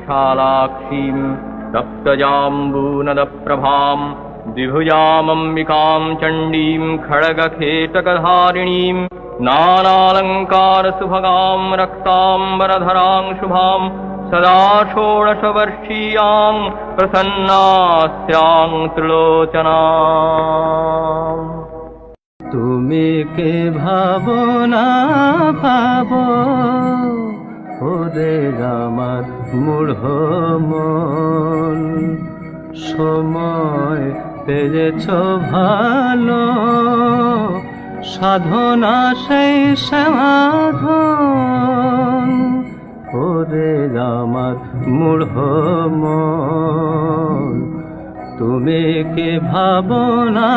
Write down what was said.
विशालाक्षीम् सप्तजाम्बूनदप्रभाम् द्विभुजामम्बिकाम् चण्डीम् खड्गखेटकधारिणीम् नानालङ्कारसुभगाम् रक्ताम्बरधराम् शुभाम् सदा षोडशवर्षीयाम् प्रसन्नास्याम् त्रिलोचनाम्। তুমি কে ভাবো না ভাবো ওরে আমার মূঢ় মন, সময় পেয়েছ ভালো সাধনা সেই সমাধান। ওরে আমার মূঢ় মন, তুমি কে ভাবো না